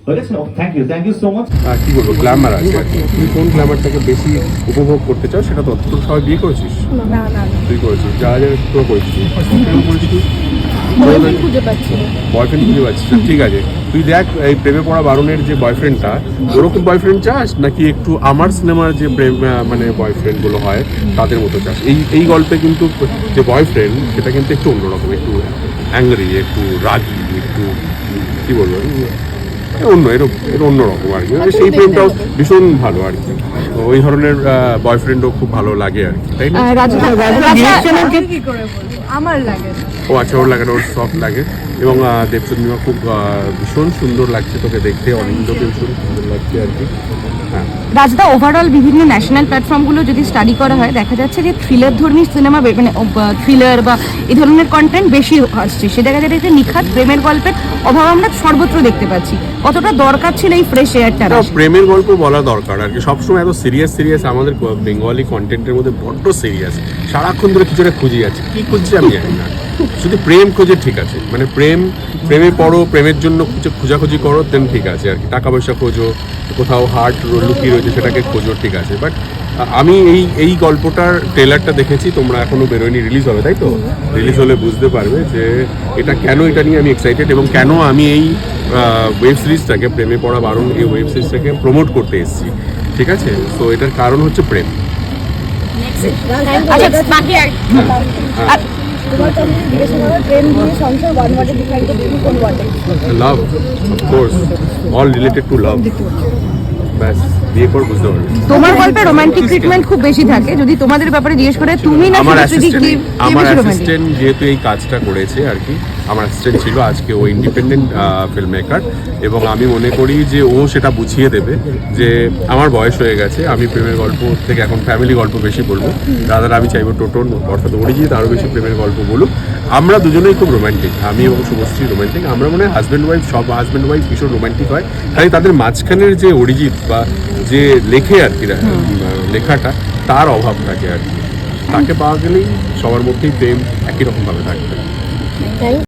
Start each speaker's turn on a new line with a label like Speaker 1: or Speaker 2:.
Speaker 1: Thank you so much.
Speaker 2: কি বলবো, Glamour আছে আর কি। তুই কোন গ্ল্যামারটাকে বেশি উপভোগ করতে চাও সেটা তো তোর সবাই বিয়ে করেছিস?
Speaker 3: না না
Speaker 2: তুই করেছিস, যা যা তোর করেছিস। কেন করেছিস তুই?
Speaker 3: বয়ফ্রেন্ড খুঁজে পাচ্ছি না।
Speaker 2: বয়ফ্রেন্ড খুঁজে পাচ্ছিস, ঠিক আছে। তুই দেখ এই প্রেমে পড়া বারণের যে বয়ফ্রেন্ডটা, ওরকম বয়ফ্রেন্ড চাস নাকি একটু আমার সিনেমার যে প্রেম মানে বয়ফ্রেন্ড গুলো হয় তাদের মতো চাস? এই গল্পে কিন্তু যে বয়ফ্রেন্ড সেটা কিন্তু একটু অন্যরকম, একটু অ্যাংরি, একটু রাগি, একটু কি বলবো, এটা অন্যরকম আর কি। সেই প্রেমটাও ভীষণ ভালো আর কি। তো ওই ধরনের বয়ফ্রেন্ডও খুব ভালো লাগে আর কি, তাই না?
Speaker 3: কি করে বলবো, আমার লাগে না।
Speaker 2: ও আচ্ছা, ওর লাগে না, ওর সফট লাগে। এবং দেবচন্দ্রিমা খুব ভীষণ সুন্দর লাগছে তোকে দেখতে, অনিন্দকে ভীষণ সুন্দর লাগছে আর কি। হ্যাঁ,
Speaker 4: রাজদা, ওভারঅল বিভিন্ন ন্যাশনাল প্ল্যাটফর্মগুলো যদি স্টাডি করা হয় দেখা যাচ্ছে যে থ্রিলার ধর্মী সিনেমা মানে থ্রিলার বা এই ধরনের কন্টেন্ট বেশি আসছে। সে দেখা যায় যে নিখাত প্রেমের গল্পের অভাব আমরা সর্বত্র দেখতে পাচ্ছি। কতটা দরকার ছিল এই ফ্রেশ এয়ারটা?
Speaker 2: প্রেমের গল্প বলা দরকার আর কি। সবসময় এত সিরিয়াস আমাদের বেঙ্গলি কন্টেন্টের মধ্যে বড্ড সিরিয়াস, সারাক্ষণ ধরে কিছু একটা খুঁজে যাচ্ছে। কি খুঁজছে আমি জানি না, শুধু প্রেম খোঁজে, ঠিক আছে, মানে প্রেমে পড়ো, প্রেমের জন্য খোঁজাখুঁজি করো, দেন ঠিক আছে আর কি। টাকা পয়সা খোঁজো, কোথাও হার্ট লুকিয়ে রয়েছে সেটাকে খোঁজো, ঠিক আছে। বাট আমি এই গল্পটার ট্রেলারটা দেখেছি, তোমরা এখনো বেরোয়নি, রিলিজ হবে তাই তো? রিলিজ হলে বুঝতে পারবে যে এটা কেন, এটা নিয়ে আমি এক্সাইটেড এবং কেন আমি এই ওয়েব সিরিজটাকে, প্রেমে পড়া বারণ এই ওয়েব সিরিজটাকে প্রমোট করতে এসেছি, ঠিক আছে। তো এটার কারণ হচ্ছে প্রেম। লাভ, অফকোর্স, অল রিলেটেড টু লাভ। ব্যাস, বিয়ে পর বুঝতে পারবে।
Speaker 4: তোমার গল্পে রোমান্টিক ট্রিটমেন্ট খুব বেশি থাকে। যদি তোমাদের ব্যাপারে জিজ্ঞেস করে, তুমি না
Speaker 2: আমার অ্যাসিস্ট্যান্ট যেহেতু এই কাজটা করেছে আর কি, আমার অ্যাসিস্ট্যান্ট ছিল, আজকে ও ইন্ডিপেন্ডেন্ট ফিল্ম মেকার এবং আমি মনে করি যে ও সেটা বুঝিয়ে দেবে যে আমার বয়স হয়ে গেছে, আমি প্রেমের গল্প থেকে এখন ফ্যামিলি গল্প বেশি বলবো। দাদারা আমি চাইবো টোটন অর্থাৎ অরিজিৎ আরও বেশি প্রেমের গল্প বলুক। আমরা দুজনেই খুব রোমান্টিক, আমি এবং শুভশ্রী রোমান্টিক। আমরা মনে হয় হাজব্যান্ড ওয়াইফ, সব হাজব্যান্ড ওয়াইফ ভীষণ রোমান্টিক হয়, খালি তাদের মাঝখানের যে অরিজিৎ বা যে লেখে আর কি, লেখাটা তার অভাব থাকে আর কি। তাকে পাওয়া গেলেই সবার মধ্যেই প্রেম একই রকমভাবে থাকবে।